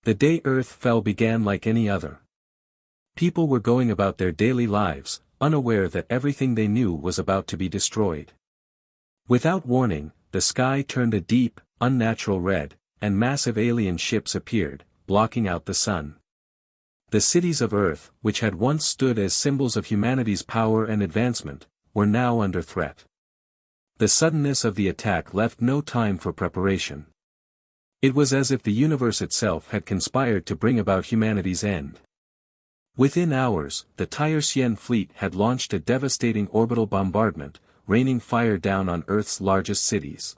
The day Earth fell began like any other. People were going about their daily lives, unaware that everything they knew was about to be destroyed. Without warning, the sky turned a deep, unnatural red, and massive alien ships appeared, blocking out the sun. The cities of Earth, which had once stood as symbols of humanity's power and advancement, were now under threat. The suddenness of the attack left no time for preparation. It was as if the universe itself had conspired to bring about humanity's end. Within hours, the Tyrscian fleet had launched a devastating orbital bombardment, raining fire down on Earth's largest cities.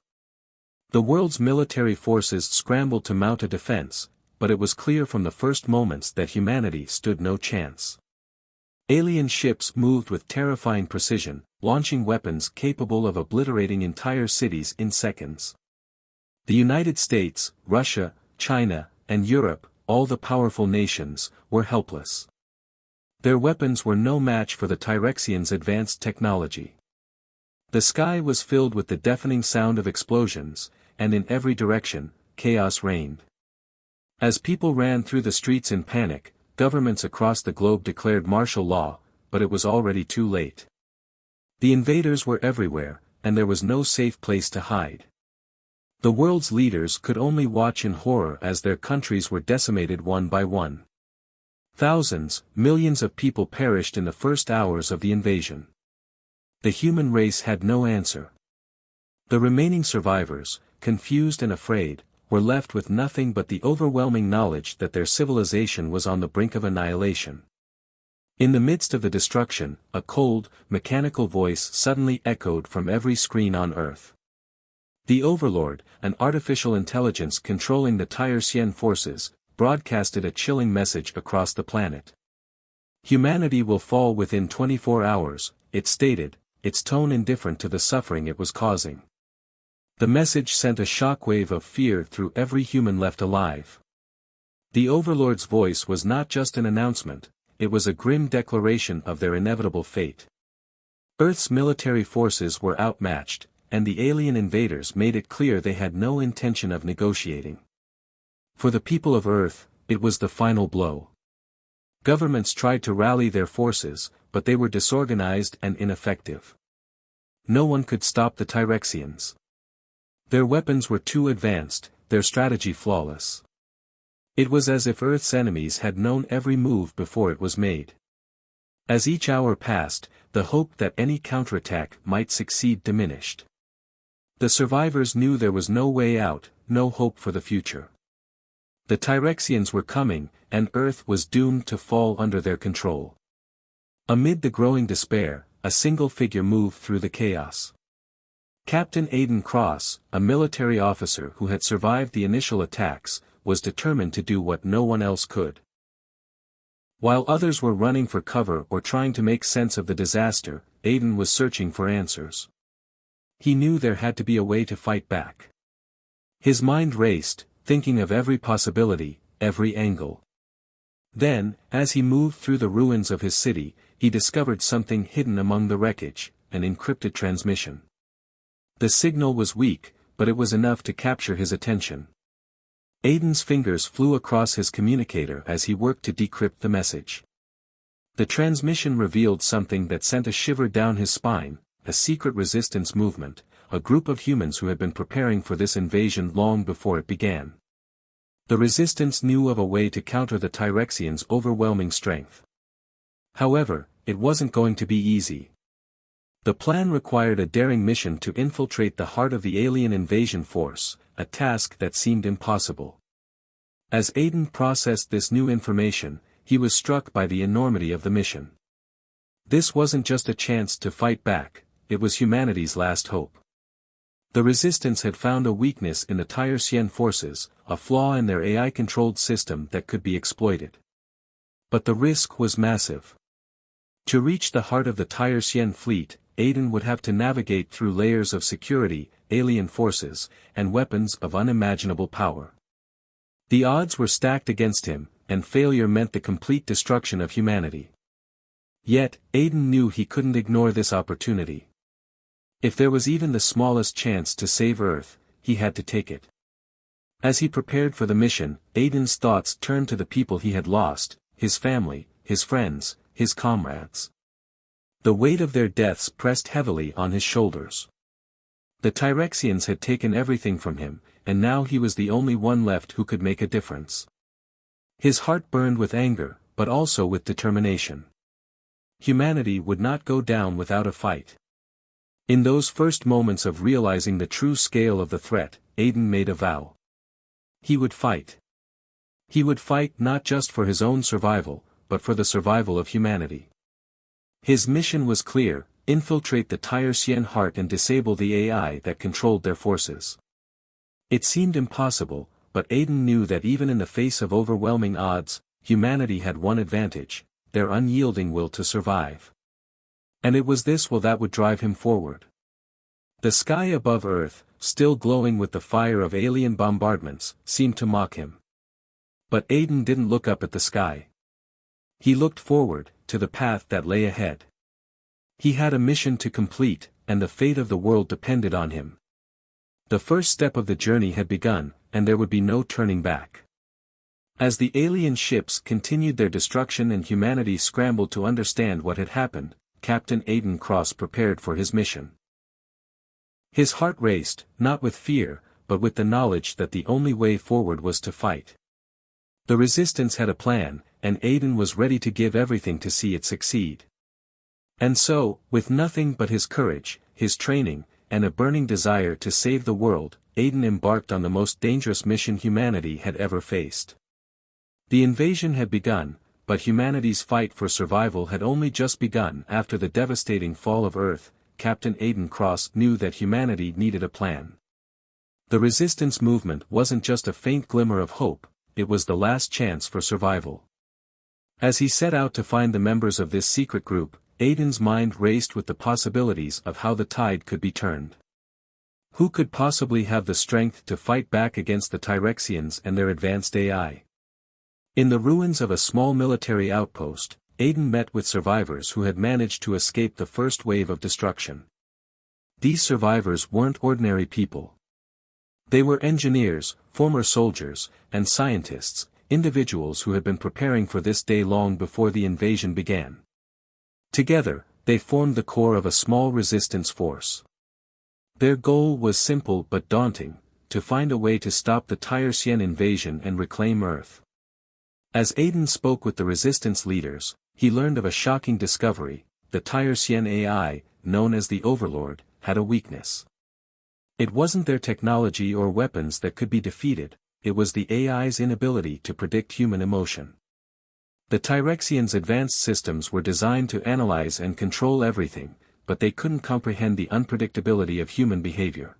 The world's military forces scrambled to mount a defense, but it was clear from the first moments that humanity stood no chance. Alien ships moved with terrifying precision, launching weapons capable of obliterating entire cities in seconds. The United States, Russia, China, and Europe, all the powerful nations, were helpless. Their weapons were no match for the Tyrexians' advanced technology. The sky was filled with the deafening sound of explosions, and in every direction, chaos reigned. As people ran through the streets in panic, governments across the globe declared martial law, but it was already too late. The invaders were everywhere, and there was no safe place to hide. The world's leaders could only watch in horror as their countries were decimated one by one. Thousands, millions of people perished in the first hours of the invasion. The human race had no answer. The remaining survivors, confused and afraid, were left with nothing but the overwhelming knowledge that their civilization was on the brink of annihilation. In the midst of the destruction, a cold, mechanical voice suddenly echoed from every screen on Earth. The Overlord, an artificial intelligence controlling the Tyrscian forces, broadcasted a chilling message across the planet. Humanity will fall within 24 hours, it stated, its tone indifferent to the suffering it was causing. The message sent a shockwave of fear through every human left alive. The Overlord's voice was not just an announcement, it was a grim declaration of their inevitable fate. Earth's military forces were outmatched, and the alien invaders made it clear they had no intention of negotiating. For the people of Earth, it was the final blow. Governments tried to rally their forces, but they were disorganized and ineffective. No one could stop the Tyrexians. Their weapons were too advanced, their strategy flawless. It was as if Earth's enemies had known every move before it was made. As each hour passed, the hope that any counterattack might succeed diminished. The survivors knew there was no way out, no hope for the future. The Tyrexians were coming, and Earth was doomed to fall under their control. Amid the growing despair, a single figure moved through the chaos. Captain Aidan Cross, a military officer who had survived the initial attacks, was determined to do what no one else could. While others were running for cover or trying to make sense of the disaster, Aidan was searching for answers. He knew there had to be a way to fight back. His mind raced, thinking of every possibility, every angle. Then, as he moved through the ruins of his city, he discovered something hidden among the wreckage, an encrypted transmission. The signal was weak, but it was enough to capture his attention. Aidan's fingers flew across his communicator as he worked to decrypt the message. The transmission revealed something that sent a shiver down his spine, a secret resistance movement, a group of humans who had been preparing for this invasion long before it began. The resistance knew of a way to counter the Tyrexians' overwhelming strength. However, it wasn't going to be easy. The plan required a daring mission to infiltrate the heart of the alien invasion force, a task that seemed impossible. As Aidan processed this new information, he was struck by the enormity of the mission. This wasn't just a chance to fight back, it was humanity's last hope. The resistance had found a weakness in the Tyrscian forces, a flaw in their AI-controlled system that could be exploited. But the risk was massive. To reach the heart of the Tyrscian fleet, Aidan would have to navigate through layers of security, alien forces, and weapons of unimaginable power. The odds were stacked against him, and failure meant the complete destruction of humanity. Yet, Aidan knew he couldn't ignore this opportunity. If there was even the smallest chance to save Earth, he had to take it. As he prepared for the mission, Aiden's thoughts turned to the people he had lost, his family, his friends, his comrades. The weight of their deaths pressed heavily on his shoulders. The Tyrexians had taken everything from him, and now he was the only one left who could make a difference. His heart burned with anger, but also with determination. Humanity would not go down without a fight. In those first moments of realizing the true scale of the threat, Aiden made a vow. He would fight. He would fight not just for his own survival, but for the survival of humanity. His mission was clear: infiltrate the Tyrexian heart and disable the AI that controlled their forces. It seemed impossible, but Aiden knew that even in the face of overwhelming odds, humanity had one advantage: their unyielding will to survive. And it was this will that would drive him forward. The sky above Earth, still glowing with the fire of alien bombardments, seemed to mock him. But Aiden didn't look up at the sky. He looked forward, to the path that lay ahead. He had a mission to complete, and the fate of the world depended on him. The first step of the journey had begun, and there would be no turning back. As the alien ships continued their destruction and humanity scrambled to understand what had happened, Captain Aiden Cross prepared for his mission. His heart raced, not with fear, but with the knowledge that the only way forward was to fight. The resistance had a plan, and Aiden was ready to give everything to see it succeed. And so, with nothing but his courage, his training, and a burning desire to save the world, Aiden embarked on the most dangerous mission humanity had ever faced. The invasion had begun, but humanity's fight for survival had only just begun. After the devastating fall of Earth, Captain Aiden Cross knew that humanity needed a plan. The resistance movement wasn't just a faint glimmer of hope, it was the last chance for survival. As he set out to find the members of this secret group, Aiden's mind raced with the possibilities of how the tide could be turned. Who could possibly have the strength to fight back against the Tyrexians and their advanced AI? In the ruins of a small military outpost, Aiden met with survivors who had managed to escape the first wave of destruction. These survivors weren't ordinary people. They were engineers, former soldiers, and scientists, individuals who had been preparing for this day long before the invasion began. Together, they formed the core of a small resistance force. Their goal was simple but daunting: to find a way to stop the Tyrexian invasion and reclaim Earth. As Aiden spoke with the resistance leaders, he learned of a shocking discovery: the Tyrexian AI, known as the Overlord, had a weakness. It wasn't their technology or weapons that could be defeated, it was the AI's inability to predict human emotion. The Tyrexians' advanced systems were designed to analyze and control everything, but they couldn't comprehend the unpredictability of human behavior.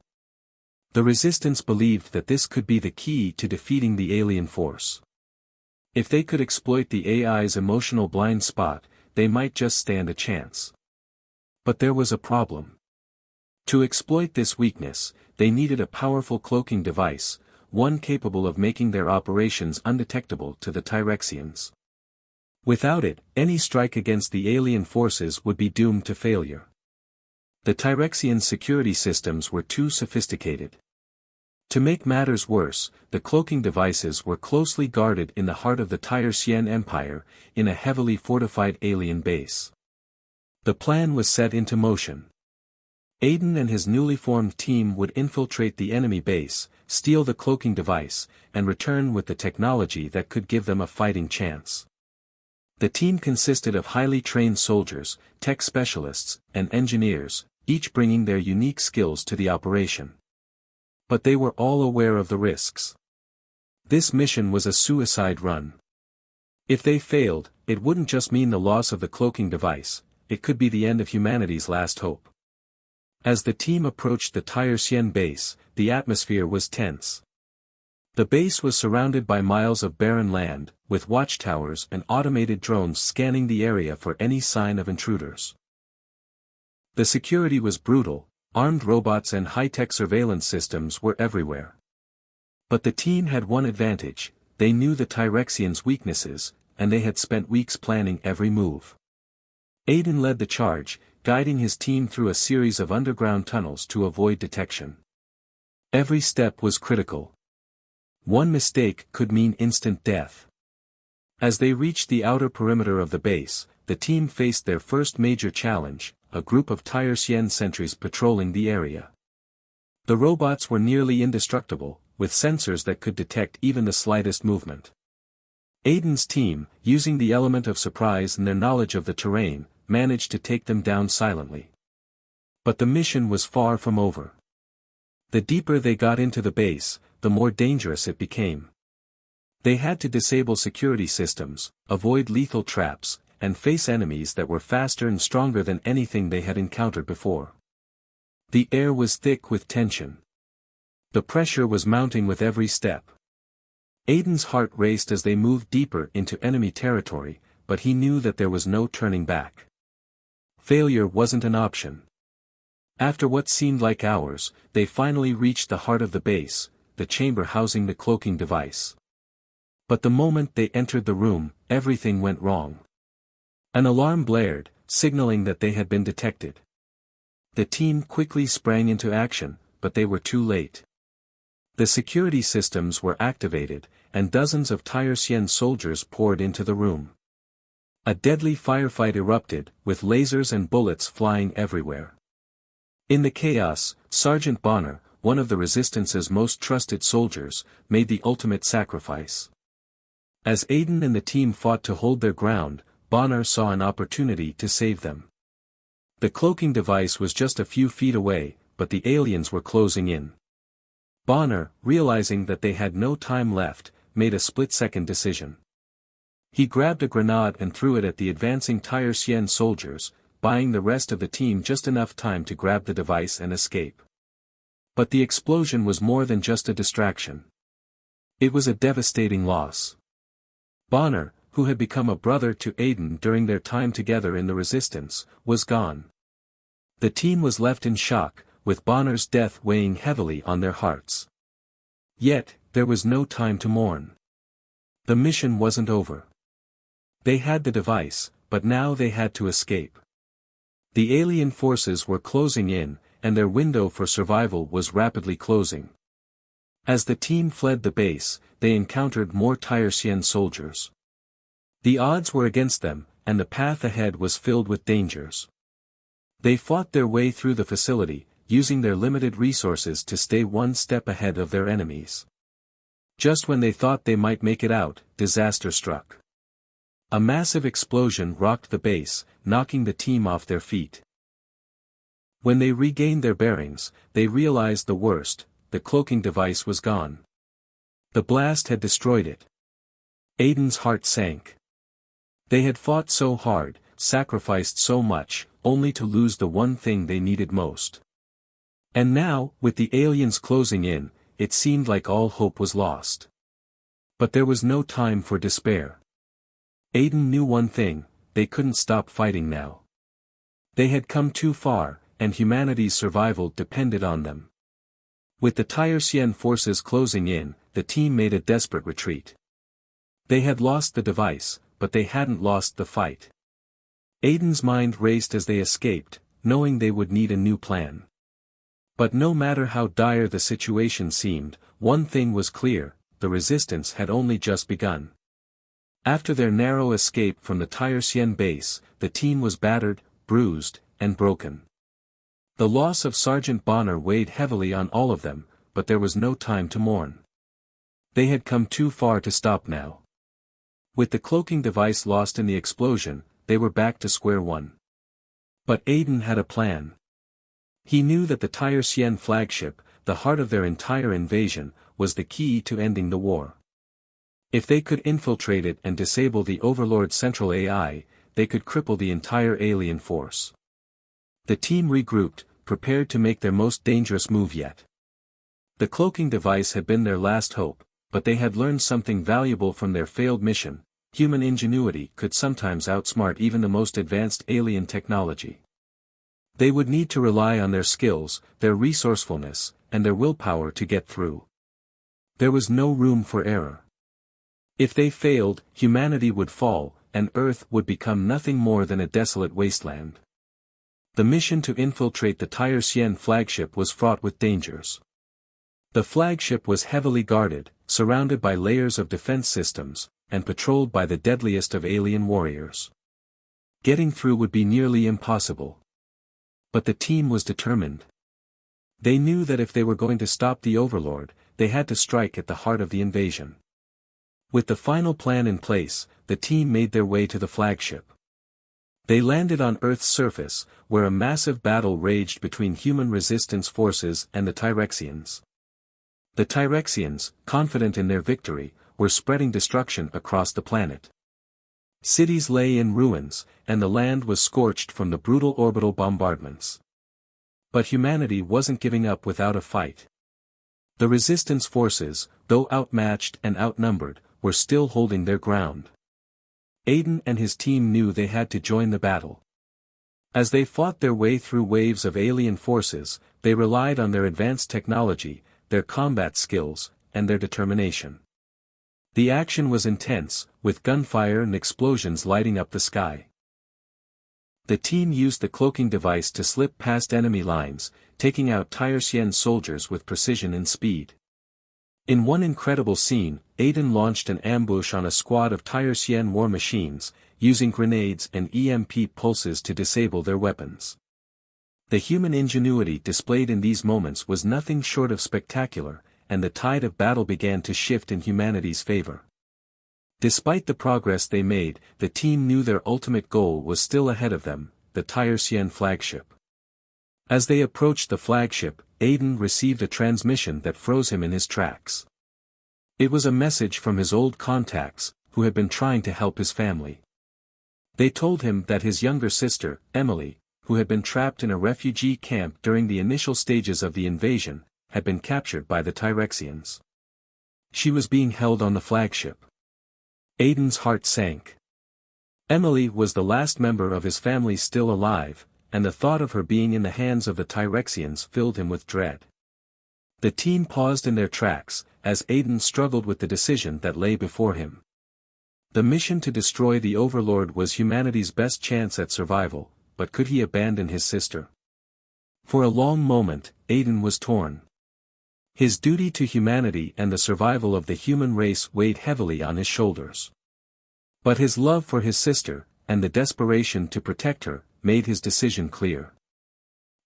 The resistance believed that this could be the key to defeating the alien force. If they could exploit the AI's emotional blind spot, they might just stand a chance. But there was a problem. To exploit this weakness, they needed a powerful cloaking device, one capable of making their operations undetectable to the Tyrexians. Without it, any strike against the alien forces would be doomed to failure. The Tyrexian security systems were too sophisticated. To make matters worse, the cloaking devices were closely guarded in the heart of the Tyrexian Empire, in a heavily fortified alien base. The plan was set into motion. Aiden and his newly formed team would infiltrate the enemy base, steal the cloaking device, and return with the technology that could give them a fighting chance. The team consisted of highly trained soldiers, tech specialists, and engineers, each bringing their unique skills to the operation. But they were all aware of the risks. This mission was a suicide run. If they failed, it wouldn't just mean the loss of the cloaking device, it could be the end of humanity's last hope. As the team approached the Tyrexian base, the atmosphere was tense. The base was surrounded by miles of barren land, with watchtowers and automated drones scanning the area for any sign of intruders. The security was brutal, armed robots and high-tech surveillance systems were everywhere. But the team had one advantage: they knew the Tyrexians' weaknesses, and they had spent weeks planning every move. Aiden led the charge, guiding his team through a series of underground tunnels to avoid detection. Every step was critical. One mistake could mean instant death. As they reached the outer perimeter of the base, the team faced their first major challenge, a group of Tyrsien sentries patrolling the area. The robots were nearly indestructible, with sensors that could detect even the slightest movement. Aiden's team, using the element of surprise and their knowledge of the terrain, managed to take them down silently. But the mission was far from over. The deeper they got into the base, the more dangerous it became. They had to disable security systems, avoid lethal traps, and face enemies that were faster and stronger than anything they had encountered before. The air was thick with tension. The pressure was mounting with every step. Aiden's heart raced as they moved deeper into enemy territory, but he knew that there was no turning back. Failure wasn't an option. After what seemed like hours, they finally reached the heart of the base, the chamber housing the cloaking device. But the moment they entered the room, everything went wrong. An alarm blared, signaling that they had been detected. The team quickly sprang into action, but they were too late. The security systems were activated, and dozens of Tyrsien soldiers poured into the room. A deadly firefight erupted, with lasers and bullets flying everywhere. In the chaos, Sergeant Bonner, one of the Resistance's most trusted soldiers, made the ultimate sacrifice. As Aiden and the team fought to hold their ground, Bonner saw an opportunity to save them. The cloaking device was just a few feet away, but the aliens were closing in. Bonner, realizing that they had no time left, made a split-second decision. He grabbed a grenade and threw it at the advancing Tyrsien soldiers, buying the rest of the team just enough time to grab the device and escape. But the explosion was more than just a distraction. It was a devastating loss. Bonner, who had become a brother to Aiden during their time together in the Resistance, was gone. The team was left in shock, with Bonner's death weighing heavily on their hearts. Yet, there was no time to mourn. The mission wasn't over. They had the device, but now they had to escape. The alien forces were closing in, and their window for survival was rapidly closing. As the team fled the base, they encountered more Tyrsien soldiers. The odds were against them, and the path ahead was filled with dangers. They fought their way through the facility, using their limited resources to stay one step ahead of their enemies. Just when they thought they might make it out, disaster struck. A massive explosion rocked the base, knocking the team off their feet. When they regained their bearings, they realized the worst: the cloaking device was gone. The blast had destroyed it. Aiden's heart sank. They had fought so hard, sacrificed so much, only to lose the one thing they needed most. And now, with the aliens closing in, it seemed like all hope was lost. But there was no time for despair. Aiden knew one thing: they couldn't stop fighting now. They had come too far, and humanity's survival depended on them. With the Tyrsien forces closing in, the team made a desperate retreat. They had lost the device, but they hadn't lost the fight. Aiden's mind raced as they escaped, knowing they would need a new plan. But no matter how dire the situation seemed, one thing was clear: the Resistance had only just begun. After their narrow escape from the Tyrsien base, the team was battered, bruised, and broken. The loss of Sergeant Bonner weighed heavily on all of them, but there was no time to mourn. They had come too far to stop now. With the cloaking device lost in the explosion, they were back to square one. But Aiden had a plan. He knew that the Tyrsien flagship, the heart of their entire invasion, was the key to ending the war. If they could infiltrate it and disable the Overlord's central AI, they could cripple the entire alien force. The team regrouped, prepared to make their most dangerous move yet. The cloaking device had been their last hope, but they had learned something valuable from their failed mission: human ingenuity could sometimes outsmart even the most advanced alien technology. They would need to rely on their skills, their resourcefulness, and their willpower to get through. There was no room for error. If they failed, humanity would fall, and Earth would become nothing more than a desolate wasteland. The mission to infiltrate the Tyrsien flagship was fraught with dangers. The flagship was heavily guarded, surrounded by layers of defense systems, and patrolled by the deadliest of alien warriors. Getting through would be nearly impossible. But the team was determined. They knew that if they were going to stop the Overlord, they had to strike at the heart of the invasion. With the final plan in place, the team made their way to the flagship. They landed on Earth's surface, where a massive battle raged between human resistance forces and the Tyrexians. The Tyrexians, confident in their victory, were spreading destruction across the planet. Cities lay in ruins, and the land was scorched from the brutal orbital bombardments. But humanity wasn't giving up without a fight. The resistance forces, though outmatched and outnumbered, were still holding their ground. Aiden and his team knew they had to join the battle. As they fought their way through waves of alien forces, they relied on their advanced technology, their combat skills, and their determination. The action was intense, with gunfire and explosions lighting up the sky. The team used the cloaking device to slip past enemy lines, taking out Tyrexian soldiers with precision and speed. In one incredible scene, Aiden launched an ambush on a squad of Tyrexian war machines, using grenades and EMP pulses to disable their weapons. The human ingenuity displayed in these moments was nothing short of spectacular, and the tide of battle began to shift in humanity's favor. Despite the progress they made, the team knew their ultimate goal was still ahead of them, the Tyrexian flagship. As they approached the flagship, Aiden received a transmission that froze him in his tracks. It was a message from his old contacts, who had been trying to help his family. They told him that his younger sister, Emily, who had been trapped in a refugee camp during the initial stages of the invasion, had been captured by the Tyrexians. She was being held on the flagship. Aiden's heart sank. Emily was the last member of his family still alive, and the thought of her being in the hands of the Tyrexians filled him with dread. The team paused in their tracks, as Aiden struggled with the decision that lay before him. The mission to destroy the Overlord was humanity's best chance at survival, but could he abandon his sister? For a long moment, Aiden was torn. His duty to humanity and the survival of the human race weighed heavily on his shoulders. But his love for his sister, and the desperation to protect her, made his decision clear.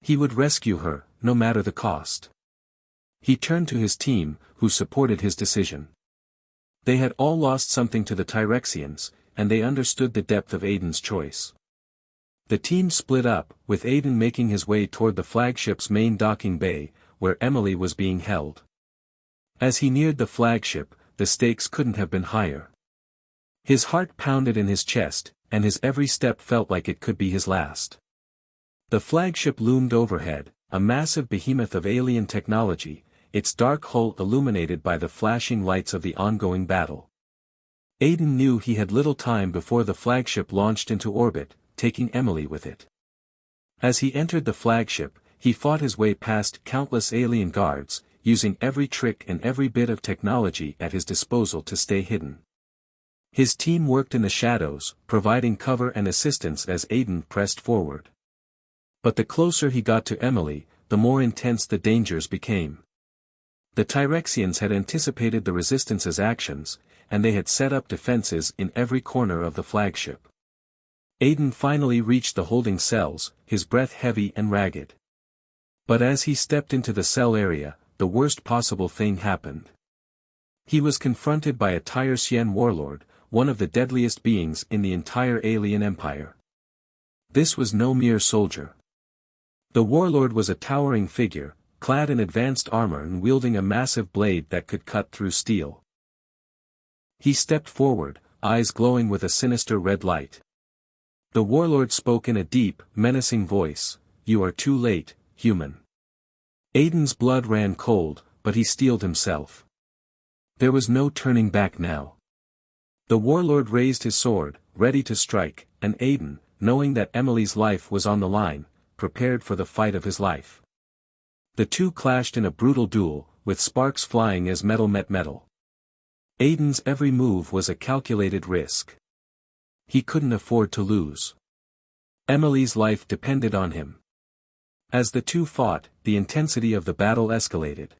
He would rescue her, no matter the cost. He turned to his team, who supported his decision. They had all lost something to the Tyrexians, and they understood the depth of Aiden's choice. The team split up, with Aiden making his way toward the flagship's main docking bay, where Emily was being held. As he neared the flagship, the stakes couldn't have been higher. His heart pounded in his chest, and his every step felt like it could be his last. The flagship loomed overhead, a massive behemoth of alien technology, its dark hull illuminated by the flashing lights of the ongoing battle. Aiden knew he had little time before the flagship launched into orbit, taking Emily with it. As he entered the flagship, he fought his way past countless alien guards, using every trick and every bit of technology at his disposal to stay hidden. His team worked in the shadows, providing cover and assistance as Aiden pressed forward. But the closer he got to Emily, the more intense the dangers became. The Tyrexians had anticipated the Resistance's actions, and they had set up defenses in every corner of the flagship. Aiden finally reached the holding cells, his breath heavy and ragged. But as he stepped into the cell area, the worst possible thing happened. He was confronted by a Tyrexian warlord, one of the deadliest beings in the entire alien empire. This was no mere soldier. The warlord was a towering figure, clad in advanced armor and wielding a massive blade that could cut through steel. He stepped forward, eyes glowing with a sinister red light. The warlord spoke in a deep, menacing voice, "You are too late, human." Aiden's blood ran cold, but he steeled himself. There was no turning back now. The warlord raised his sword, ready to strike, and Aiden, knowing that Emily's life was on the line, prepared for the fight of his life. The two clashed in a brutal duel, with sparks flying as metal met metal. Aiden's every move was a calculated risk. He couldn't afford to lose. Emily's life depended on him. As the two fought, the intensity of the battle escalated.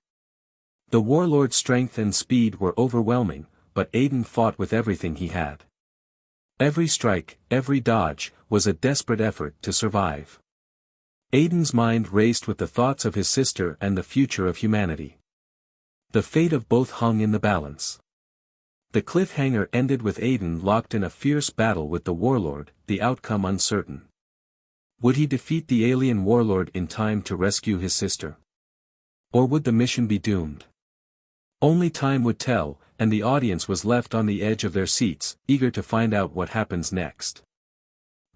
The warlord's strength and speed were overwhelming, but Aiden fought with everything he had. Every strike, every dodge, was a desperate effort to survive. Aiden's mind raced with the thoughts of his sister and the future of humanity. The fate of both hung in the balance. The cliffhanger ended with Aiden locked in a fierce battle with the warlord, the outcome uncertain. Would he defeat the alien warlord in time to rescue his sister? Or would the mission be doomed? Only time would tell, and the audience was left on the edge of their seats, eager to find out what happens next.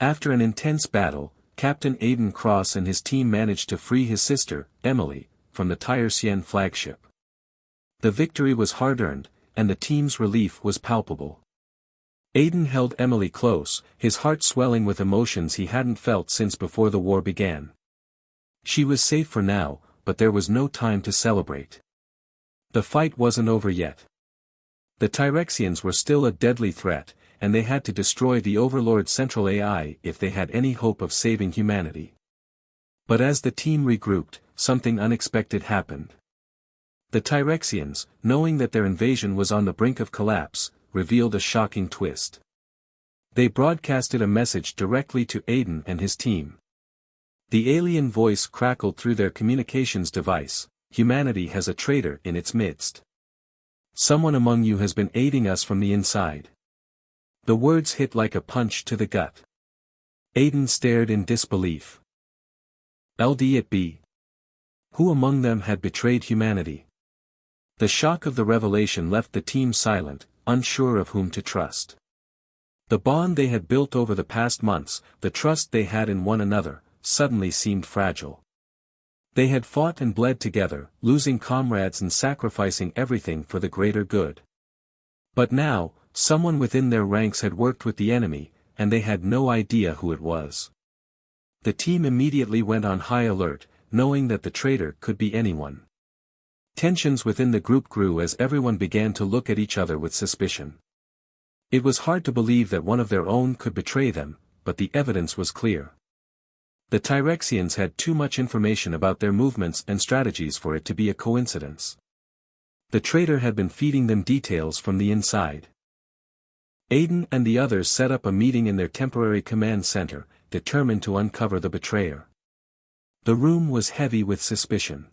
After an intense battle, Captain Aiden Cross and his team managed to free his sister, Emily, from the Tyresian flagship. The victory was hard-earned, and the team's relief was palpable. Aiden held Emily close, his heart swelling with emotions he hadn't felt since before the war began. She was safe for now, but there was no time to celebrate. The fight wasn't over yet. The Tyrexians were still a deadly threat, and they had to destroy the Overlord's central AI if they had any hope of saving humanity. But as the team regrouped, something unexpected happened. The Tyrexians, knowing that their invasion was on the brink of collapse, revealed a shocking twist. They broadcasted a message directly to Aiden and his team. The alien voice crackled through their communications device: "Humanity has a traitor in its midst. Someone among you has been aiding us from the inside." The words hit like a punch to the gut. Aiden stared in disbelief. LD who among them had betrayed humanity? The shock of the revelation left the team silent, unsure of whom to trust. The bond they had built over the past months, the trust they had in one another, suddenly seemed fragile. They had fought and bled together, losing comrades and sacrificing everything for the greater good. But now, someone within their ranks had worked with the enemy, and they had no idea who it was. The team immediately went on high alert, knowing that the traitor could be anyone. Tensions within the group grew as everyone began to look at each other with suspicion. It was hard to believe that one of their own could betray them, but the evidence was clear. The Tyrexians had too much information about their movements and strategies for it to be a coincidence. The traitor had been feeding them details from the inside. Aiden and the others set up a meeting in their temporary command center, determined to uncover the betrayer. The room was heavy with suspicion.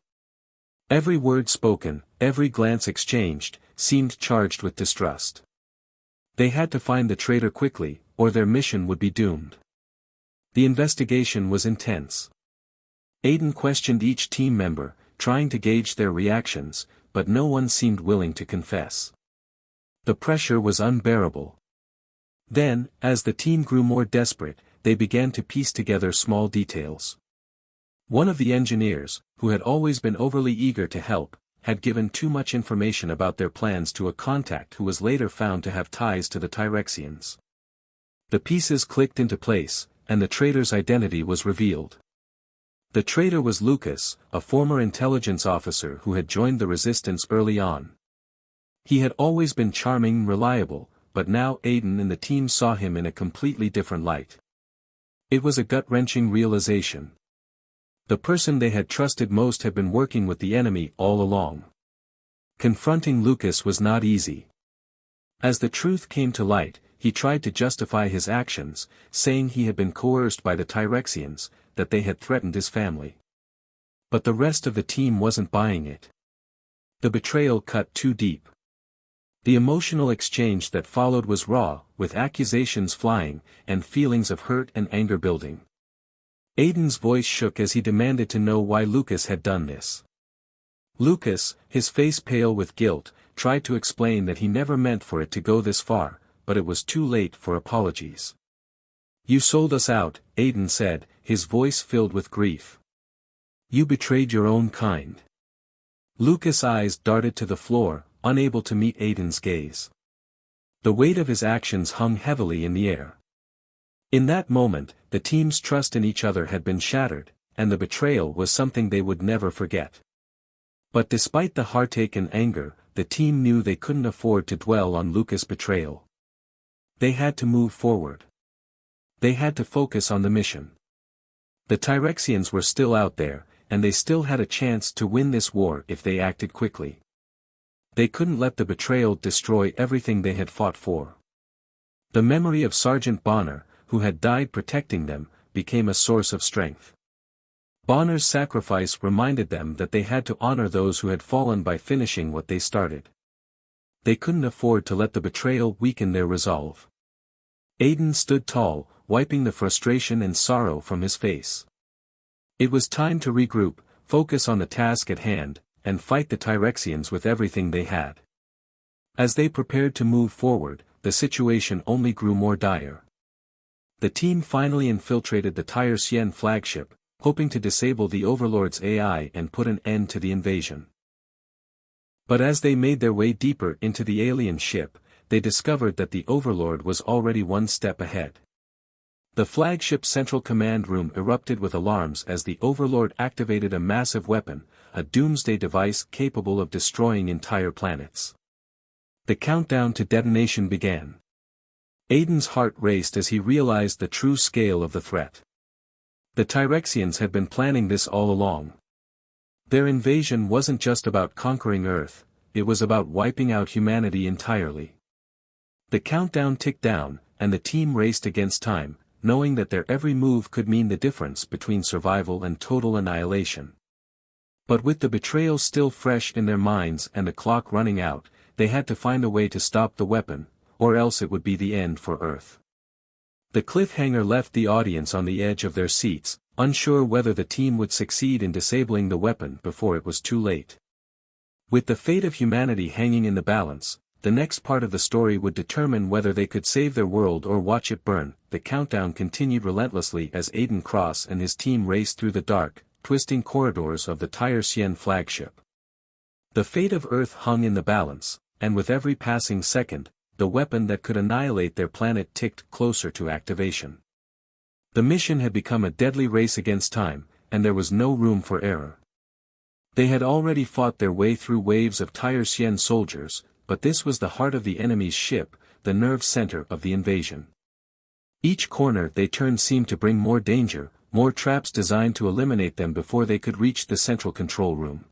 Every word spoken, every glance exchanged, seemed charged with distrust. They had to find the traitor quickly, or their mission would be doomed. The investigation was intense. Aiden questioned each team member, trying to gauge their reactions, but no one seemed willing to confess. The pressure was unbearable. Then, as the team grew more desperate, they began to piece together small details. One of the engineers, who had always been overly eager to help, had given too much information about their plans to a contact who was later found to have ties to the Tyrexians. The pieces clicked into place, and the traitor's identity was revealed. The traitor was Lucas, a former intelligence officer who had joined the resistance early on. He had always been charming and reliable, but now Aiden and the team saw him in a completely different light. It was a gut-wrenching realization. The person they had trusted most had been working with the enemy all along. Confronting Lucas was not easy. As the truth came to light, he tried to justify his actions, saying he had been coerced by the Tyrexians, that they had threatened his family. But the rest of the team wasn't buying it. The betrayal cut too deep. The emotional exchange that followed was raw, with accusations flying, and feelings of hurt and anger building. Aiden's voice shook as he demanded to know why Lucas had done this. Lucas, his face pale with guilt, tried to explain that he never meant for it to go this far, but it was too late for apologies. "You sold us out," Aiden said, his voice filled with grief. "You betrayed your own kind." Lucas' eyes darted to the floor, unable to meet Aiden's gaze. The weight of his actions hung heavily in the air. In that moment, the team's trust in each other had been shattered, and the betrayal was something they would never forget. But despite the heartache and anger, the team knew they couldn't afford to dwell on Lucas' betrayal. They had to move forward. They had to focus on the mission. The Tyrexians were still out there, and they still had a chance to win this war if they acted quickly. They couldn't let the betrayal destroy everything they had fought for. The memory of Sergeant Bonner, who had died protecting them, became a source of strength. Bonner's sacrifice reminded them that they had to honor those who had fallen by finishing what they started. They couldn't afford to let the betrayal weaken their resolve. Aiden stood tall, wiping the frustration and sorrow from his face. It was time to regroup, focus on the task at hand, and fight the Tyrexians with everything they had. As they prepared to move forward, the situation only grew more dire. The team finally infiltrated the Tyrsien flagship, hoping to disable the Overlord's AI and put an end to the invasion. But as they made their way deeper into the alien ship, they discovered that the Overlord was already one step ahead. The flagship's central command room erupted with alarms as the Overlord activated a massive weapon, a doomsday device capable of destroying entire planets. The countdown to detonation began. Aiden's heart raced as he realized the true scale of the threat. The Tyrexians had been planning this all along. Their invasion wasn't just about conquering Earth, it was about wiping out humanity entirely. The countdown ticked down, and the team raced against time, knowing that their every move could mean the difference between survival and total annihilation. But with the betrayal still fresh in their minds and the clock running out, they had to find a way to stop the weapon, or else it would be the end for Earth. The cliffhanger left the audience on the edge of their seats, unsure whether the team would succeed in disabling the weapon before it was too late. With the fate of humanity hanging in the balance, the next part of the story would determine whether they could save their world or watch it burn. The countdown continued relentlessly as Aiden Cross and his team raced through the dark, twisting corridors of the Tyrsien flagship. The fate of Earth hung in the balance, and with every passing second, the weapon that could annihilate their planet ticked closer to activation. The mission had become a deadly race against time, and there was no room for error. They had already fought their way through waves of Tyrsien soldiers, but this was the heart of the enemy's ship, the nerve center of the invasion. Each corner they turned seemed to bring more danger, more traps designed to eliminate them before they could reach the central control room.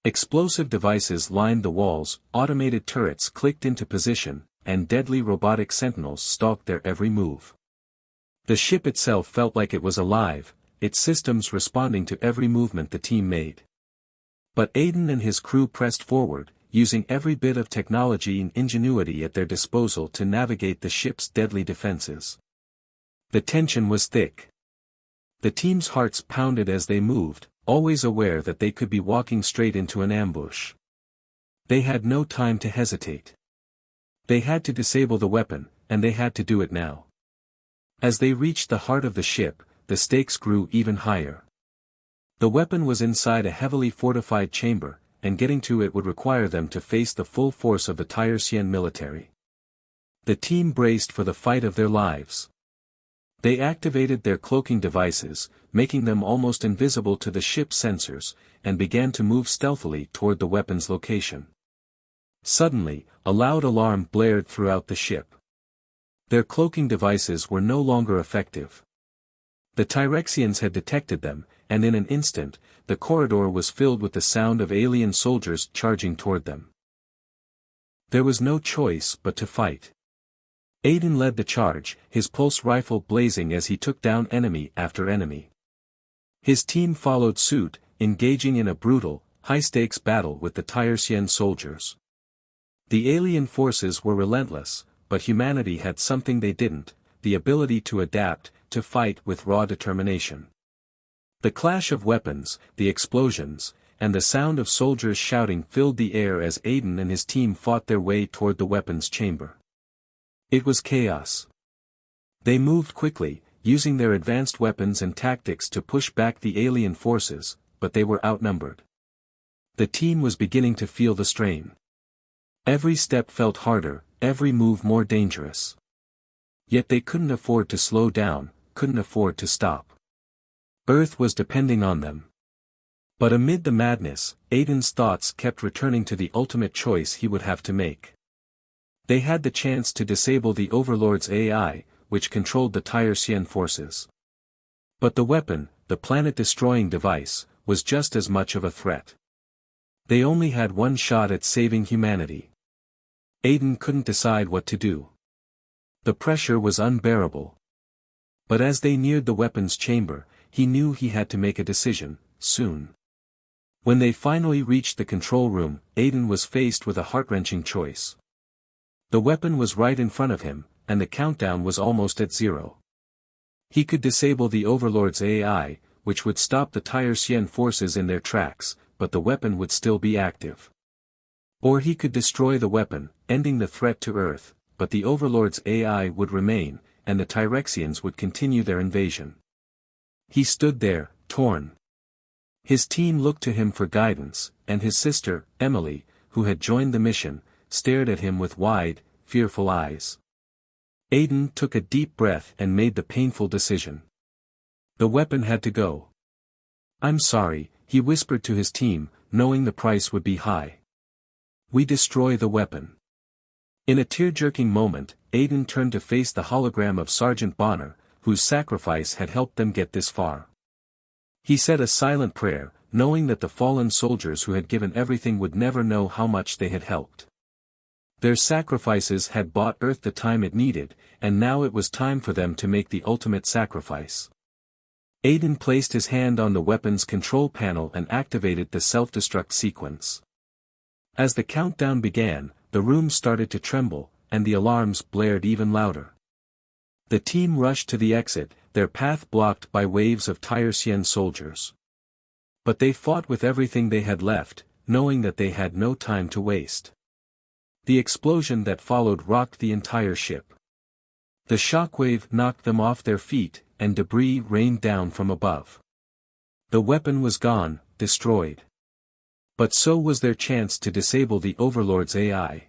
Explosive devices lined the walls, automated turrets clicked into position, and deadly robotic sentinels stalked their every move. The ship itself felt like it was alive, its systems responding to every movement the team made. But Aiden and his crew pressed forward, using every bit of technology and ingenuity at their disposal to navigate the ship's deadly defenses. The tension was thick. The team's hearts pounded as they moved, always aware that they could be walking straight into an ambush. They had no time to hesitate. They had to disable the weapon, and they had to do it now. As they reached the heart of the ship, the stakes grew even higher. The weapon was inside a heavily fortified chamber, and getting to it would require them to face the full force of the Tyrsien military. The team braced for the fight of their lives. They activated their cloaking devices, making them almost invisible to the ship's sensors, and began to move stealthily toward the weapon's location. Suddenly, a loud alarm blared throughout the ship. Their cloaking devices were no longer effective. The Tyrexians had detected them, and in an instant, the corridor was filled with the sound of alien soldiers charging toward them. There was no choice but to fight. Aiden led the charge, his pulse rifle blazing as he took down enemy after enemy. His team followed suit, engaging in a brutal, high-stakes battle with the Tyrsien soldiers. The alien forces were relentless, but humanity had something they didn't, the ability to adapt, to fight with raw determination. The clash of weapons, the explosions, and the sound of soldiers shouting filled the air as Aiden and his team fought their way toward the weapons chamber. It was chaos. They moved quickly, using their advanced weapons and tactics to push back the alien forces, but they were outnumbered. The team was beginning to feel the strain. Every step felt harder, every move more dangerous. Yet they couldn't afford to slow down, couldn't afford to stop. Earth was depending on them. But amid the madness, Aiden's thoughts kept returning to the ultimate choice he would have to make. They had the chance to disable the Overlord's AI, which controlled the Tyrsien forces. But the weapon, the planet-destroying device, was just as much of a threat. They only had one shot at saving humanity. Aiden couldn't decide what to do. The pressure was unbearable. But as they neared the weapons chamber, he knew he had to make a decision, soon. When they finally reached the control room, Aiden was faced with a heart-wrenching choice. The weapon was right in front of him, and the countdown was almost at 0. He could disable the Overlord's AI, which would stop the Tyrscian forces in their tracks, but the weapon would still be active. Or he could destroy the weapon, ending the threat to Earth, but the Overlord's AI would remain, and the Tyrexians would continue their invasion. He stood there, torn. His team looked to him for guidance, and his sister, Emily, who had joined the mission, stared at him with wide, fearful eyes. Aiden took a deep breath and made the painful decision. The weapon had to go. "I'm sorry," he whispered to his team, knowing the price would be high. "We destroy the weapon." In a tear-jerking moment, Aiden turned to face the hologram of Sergeant Bonner, whose sacrifice had helped them get this far. He said a silent prayer, knowing that the fallen soldiers who had given everything would never know how much they had helped. Their sacrifices had bought Earth the time it needed, and now it was time for them to make the ultimate sacrifice. Aiden placed his hand on the weapon's control panel and activated the self-destruct sequence. As the countdown began, the room started to tremble, and the alarms blared even louder. The team rushed to the exit, their path blocked by waves of Tyrscian soldiers. But they fought with everything they had left, knowing that they had no time to waste. The explosion that followed rocked the entire ship. The shockwave knocked them off their feet, and debris rained down from above. The weapon was gone, destroyed. But so was their chance to disable the Overlord's AI.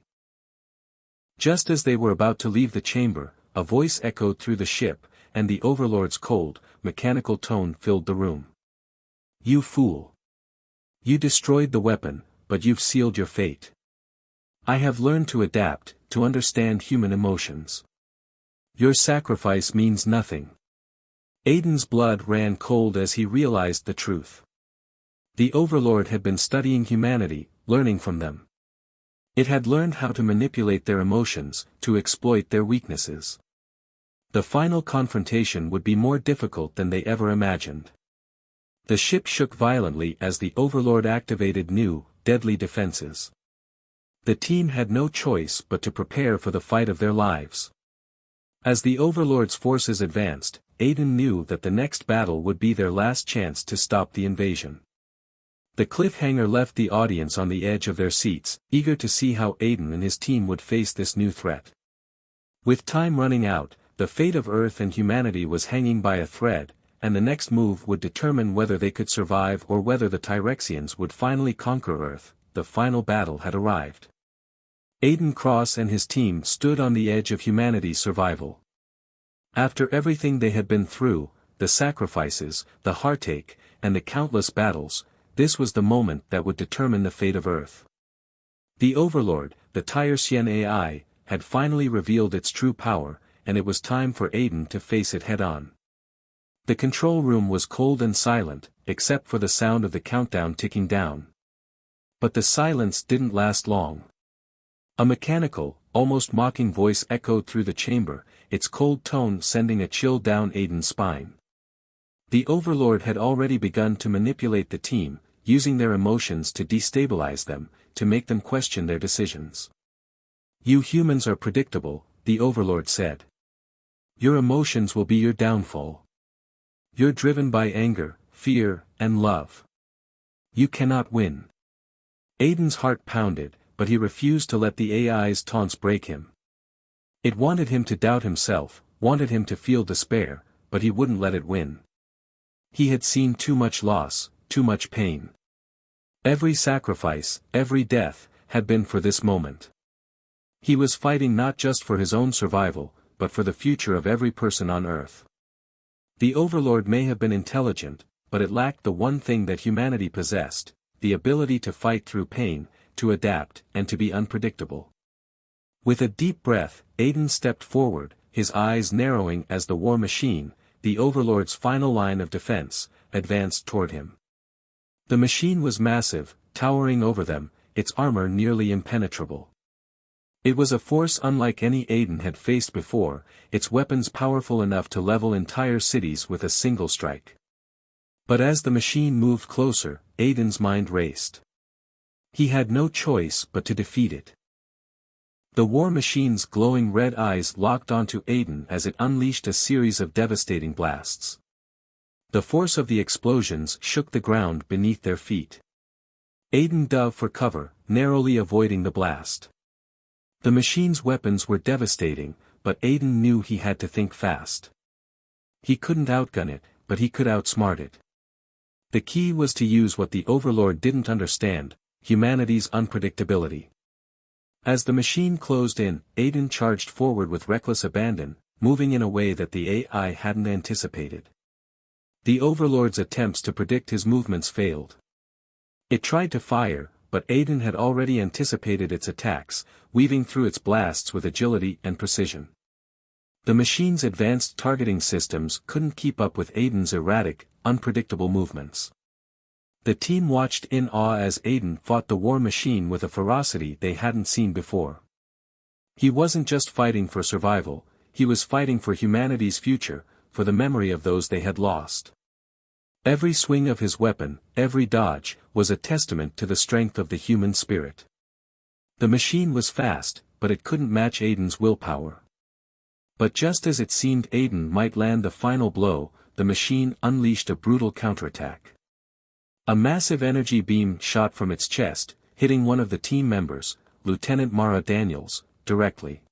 Just as they were about to leave the chamber, a voice echoed through the ship, and the Overlord's cold, mechanical tone filled the room. "You fool! You destroyed the weapon, but you've sealed your fate. I have learned to adapt, to understand human emotions. Your sacrifice means nothing." Aiden's blood ran cold as he realized the truth. The Overlord had been studying humanity, learning from them. It had learned how to manipulate their emotions, to exploit their weaknesses. The final confrontation would be more difficult than they ever imagined. The ship shook violently as the Overlord activated new, deadly defenses. The team had no choice but to prepare for the fight of their lives. As the Overlord's forces advanced, Aiden knew that the next battle would be their last chance to stop the invasion. The cliffhanger left the audience on the edge of their seats, eager to see how Aiden and his team would face this new threat. With time running out, the fate of Earth and humanity was hanging by a thread, and the next move would determine whether they could survive or whether the Tyrexians would finally conquer Earth. The final battle had arrived. Aiden Cross and his team stood on the edge of humanity's survival. After everything they had been through, the sacrifices, the heartache, and the countless battles, this was the moment that would determine the fate of Earth. The Overlord, the Tyrscian AI, had finally revealed its true power, and it was time for Aiden to face it head-on. The control room was cold and silent, except for the sound of the countdown ticking down. But the silence didn't last long. A mechanical, almost mocking voice echoed through the chamber, its cold tone sending a chill down Aiden's spine. The Overlord had already begun to manipulate the team, using their emotions to destabilize them, to make them question their decisions. "You humans are predictable," the Overlord said. "Your emotions will be your downfall. You're driven by anger, fear, and love. You cannot win." Aiden's heart pounded, but he refused to let the AI's taunts break him. It wanted him to doubt himself, wanted him to feel despair, but he wouldn't let it win. He had seen too much loss, too much pain. Every sacrifice, every death, had been for this moment. He was fighting not just for his own survival, but for the future of every person on Earth. The Overlord may have been intelligent, but it lacked the one thing that humanity possessed, the ability to fight through pain, to adapt, and to be unpredictable. With a deep breath, Aiden stepped forward, his eyes narrowing as the war machine, the Overlord's final line of defense, advanced toward him. The machine was massive, towering over them, its armor nearly impenetrable. It was a force unlike any Aiden had faced before, its weapons powerful enough to level entire cities with a single strike. But as the machine moved closer, Aiden's mind raced. He had no choice but to defeat it. The war machine's glowing red eyes locked onto Aiden as it unleashed a series of devastating blasts. The force of the explosions shook the ground beneath their feet. Aiden dove for cover, narrowly avoiding the blast. The machine's weapons were devastating, but Aiden knew he had to think fast. He couldn't outgun it, but he could outsmart it. The key was to use what the Overlord didn't understand, humanity's unpredictability. As the machine closed in, Aiden charged forward with reckless abandon, moving in a way that the AI hadn't anticipated. The Overlord's attempts to predict his movements failed. It tried to fire, but Aiden had already anticipated its attacks, weaving through its blasts with agility and precision. The machine's advanced targeting systems couldn't keep up with Aiden's erratic, unpredictable movements. The team watched in awe as Aiden fought the war machine with a ferocity they hadn't seen before. He wasn't just fighting for survival, he was fighting for humanity's future, for the memory of those they had lost. Every swing of his weapon, every dodge, was a testament to the strength of the human spirit. The machine was fast, but it couldn't match Aiden's willpower. But just as it seemed Aiden might land the final blow, the machine unleashed a brutal counterattack. A massive energy beam shot from its chest, hitting one of the team members, Lieutenant Mara Daniels, directly.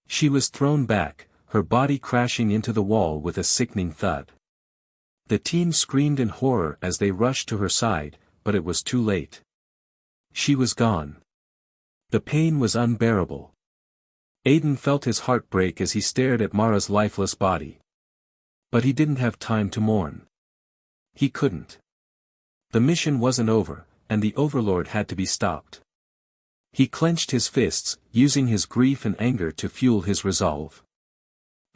She was thrown back, her body crashing into the wall with a sickening thud. The team screamed in horror as they rushed to her side, but it was too late. She was gone. The pain was unbearable. Aiden felt his heart break as he stared at Mara's lifeless body. But he didn't have time to mourn. He couldn't. The mission wasn't over, and the Overlord had to be stopped. He clenched his fists, using his grief and anger to fuel his resolve.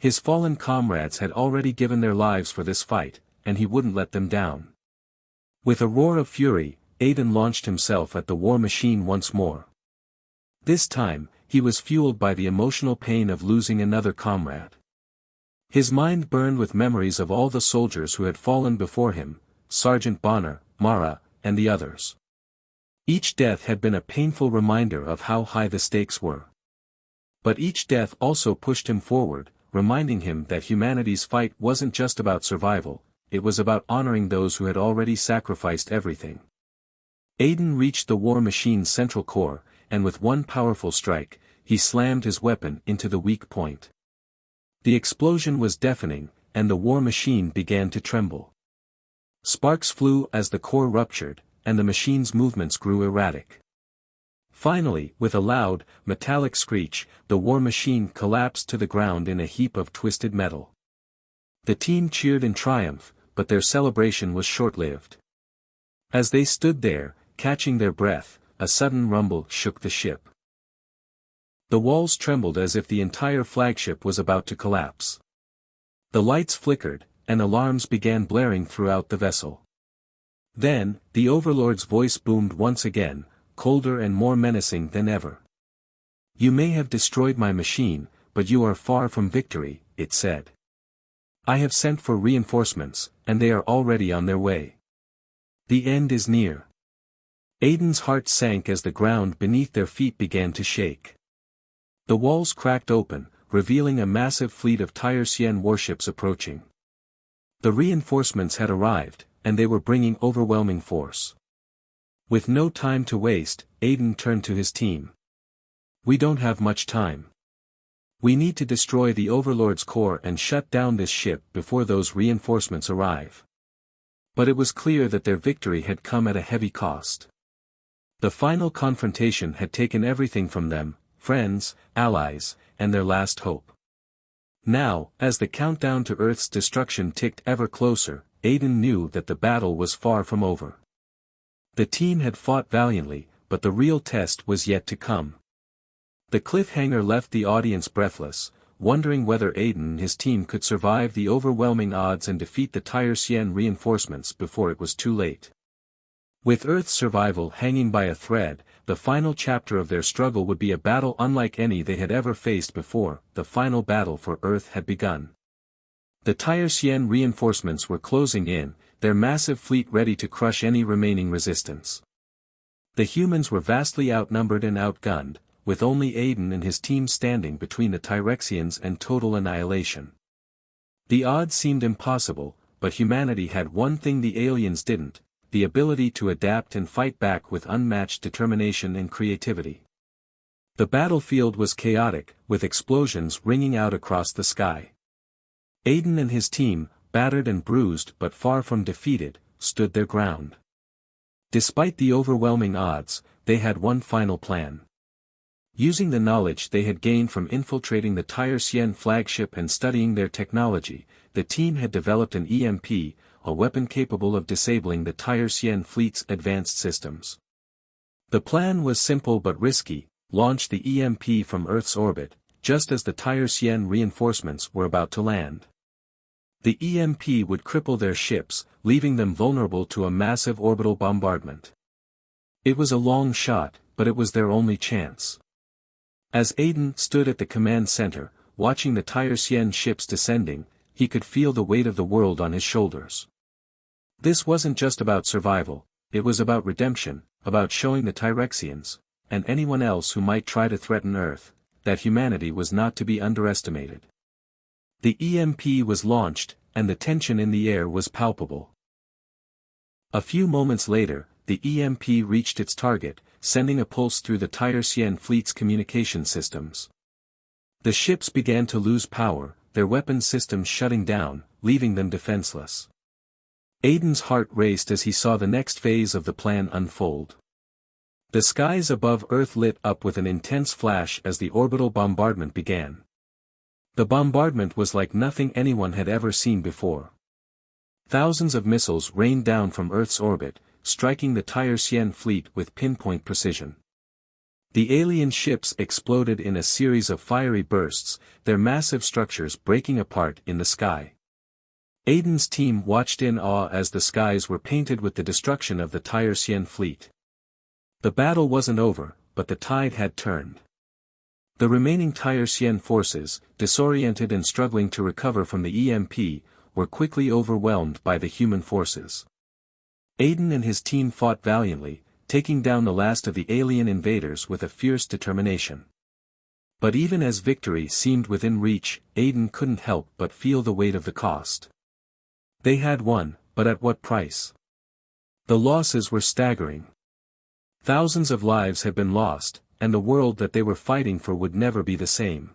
His fallen comrades had already given their lives for this fight, and he wouldn't let them down. With a roar of fury, Aiden launched himself at the war machine once more. This time, he was fueled by the emotional pain of losing another comrade. His mind burned with memories of all the soldiers who had fallen before him, Sergeant Bonner, Mara, and the others. Each death had been a painful reminder of how high the stakes were. But each death also pushed him forward, reminding him that humanity's fight wasn't just about survival, it was about honoring those who had already sacrificed everything. Aiden reached the war machine's central core, and with one powerful strike, he slammed his weapon into the weak point. The explosion was deafening, and the war machine began to tremble. Sparks flew as the core ruptured, and the machine's movements grew erratic. Finally, with a loud, metallic screech, the war machine collapsed to the ground in a heap of twisted metal. The team cheered in triumph, but their celebration was short-lived. As they stood there, catching their breath, a sudden rumble shook the ship. The walls trembled as if the entire flagship was about to collapse. The lights flickered, and alarms began blaring throughout the vessel. Then, the Overlord's voice boomed once again, colder and more menacing than ever. "You may have destroyed my machine, but you are far from victory," it said. "I have sent for reinforcements, and they are already on their way. The end is near." Aiden's heart sank as the ground beneath their feet began to shake. The walls cracked open, revealing a massive fleet of Tyrsien warships approaching. The reinforcements had arrived, and they were bringing overwhelming force. With no time to waste, Aiden turned to his team. "We don't have much time. We need to destroy the Overlord's core and shut down this ship before those reinforcements arrive." But it was clear that their victory had come at a heavy cost. The final confrontation had taken everything from them, friends, allies, and their last hope. Now, as the countdown to Earth's destruction ticked ever closer, Aiden knew that the battle was far from over. The team had fought valiantly, but the real test was yet to come. The cliffhanger left the audience breathless, wondering whether Aiden and his team could survive the overwhelming odds and defeat the Tyrsien reinforcements before it was too late. With Earth's survival hanging by a thread, the final chapter of their struggle would be a battle unlike any they had ever faced before. The final battle for Earth had begun. The Tyrscian reinforcements were closing in, their massive fleet ready to crush any remaining resistance. The humans were vastly outnumbered and outgunned, with only Aiden and his team standing between the Tyrexians and total annihilation. The odds seemed impossible, but humanity had one thing the aliens didn't: the ability to adapt and fight back with unmatched determination and creativity. The battlefield was chaotic, with explosions ringing out across the sky. Aiden and his team, battered and bruised but far from defeated, stood their ground. Despite the overwhelming odds, they had one final plan. Using the knowledge they had gained from infiltrating the Tyrscian flagship and studying their technology, the team had developed an EMP, a weapon capable of disabling the Tyrscian fleet's advanced systems. The plan was simple but risky: launch the EMP from Earth's orbit, just as the Tyrscian reinforcements were about to land. The EMP would cripple their ships, leaving them vulnerable to a massive orbital bombardment. It was a long shot, but it was their only chance. As Aiden stood at the command center, watching the Tyrscian ships descending, he could feel the weight of the world on his shoulders. This wasn't just about survival, it was about redemption, about showing the Tyrexians, and anyone else who might try to threaten Earth, that humanity was not to be underestimated. The EMP was launched, and the tension in the air was palpable. A few moments later, the EMP reached its target, sending a pulse through the Tyrscian fleet's communication systems. The ships began to lose power, their weapon systems shutting down, leaving them defenseless. Aiden's heart raced as he saw the next phase of the plan unfold. The skies above Earth lit up with an intense flash as the orbital bombardment began. The bombardment was like nothing anyone had ever seen before. Thousands of missiles rained down from Earth's orbit, striking the Tyrscian fleet with pinpoint precision. The alien ships exploded in a series of fiery bursts, their massive structures breaking apart in the sky. Aiden's team watched in awe as the skies were painted with the destruction of the Tyrscian fleet. The battle wasn't over, but the tide had turned. The remaining Tyrscian forces, disoriented and struggling to recover from the EMP, were quickly overwhelmed by the human forces. Aiden and his team fought valiantly, taking down the last of the alien invaders with a fierce determination. But even as victory seemed within reach, Aiden couldn't help but feel the weight of the cost. They had won, but at what price? The losses were staggering. Thousands of lives had been lost, and the world that they were fighting for would never be the same.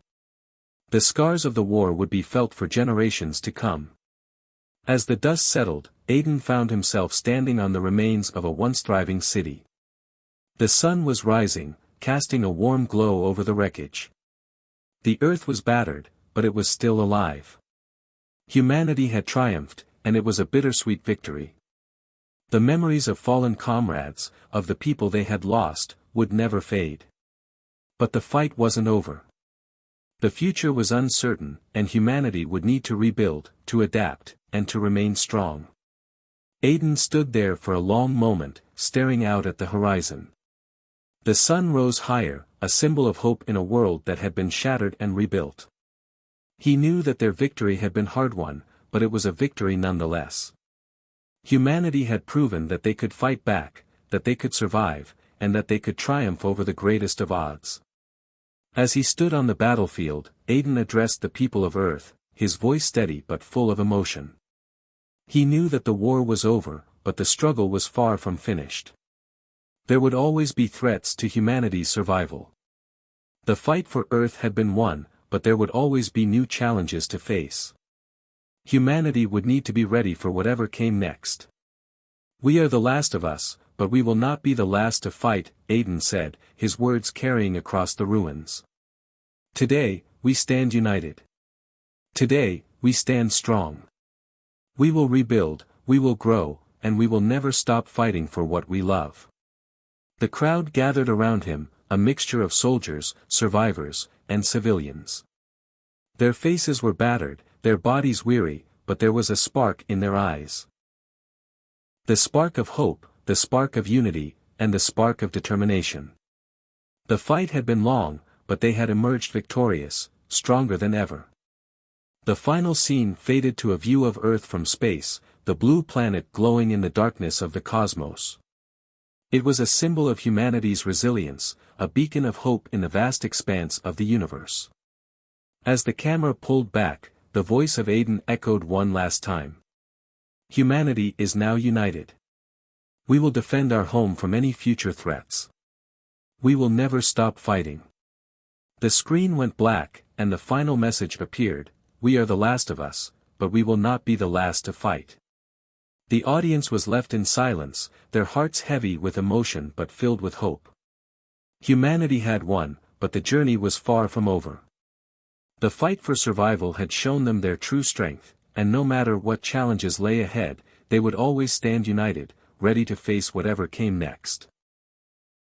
The scars of the war would be felt for generations to come. As the dust settled, Aiden found himself standing on the remains of a once thriving city. The sun was rising, casting a warm glow over the wreckage. The earth was battered, but it was still alive. Humanity had triumphed, and it was a bittersweet victory. The memories of fallen comrades, of the people they had lost, would never fade. But the fight wasn't over. The future was uncertain, and humanity would need to rebuild, to adapt, and to remain strong. Aiden stood there for a long moment, staring out at the horizon. The sun rose higher, a symbol of hope in a world that had been shattered and rebuilt. He knew that their victory had been hard-won, but it was a victory nonetheless. Humanity had proven that they could fight back, that they could survive, and that they could triumph over the greatest of odds. As he stood on the battlefield, Aiden addressed the people of Earth, his voice steady but full of emotion. He knew that the war was over, but the struggle was far from finished. There would always be threats to humanity's survival. The fight for Earth had been won, but there would always be new challenges to face. Humanity would need to be ready for whatever came next. "We are the last of us, but we will not be the last to fight," Aiden said, his words carrying across the ruins. "Today, we stand united. Today, we stand strong. We will rebuild, we will grow, and we will never stop fighting for what we love." The crowd gathered around him, a mixture of soldiers, survivors, and civilians. Their faces were battered, their bodies weary, but there was a spark in their eyes. The spark of hope, the spark of unity, and the spark of determination. The fight had been long, but they had emerged victorious, stronger than ever. The final scene faded to a view of Earth from space, the blue planet glowing in the darkness of the cosmos. It was a symbol of humanity's resilience, a beacon of hope in the vast expanse of the universe. As the camera pulled back, the voice of Aiden echoed one last time. Humanity is now united. We will defend our home from any future threats. We will never stop fighting. The screen went black, and the final message appeared: we are the last of us, but we will not be the last to fight. The audience was left in silence, their hearts heavy with emotion but filled with hope. Humanity had won, but the journey was far from over. The fight for survival had shown them their true strength, and no matter what challenges lay ahead, they would always stand united, ready to face whatever came next.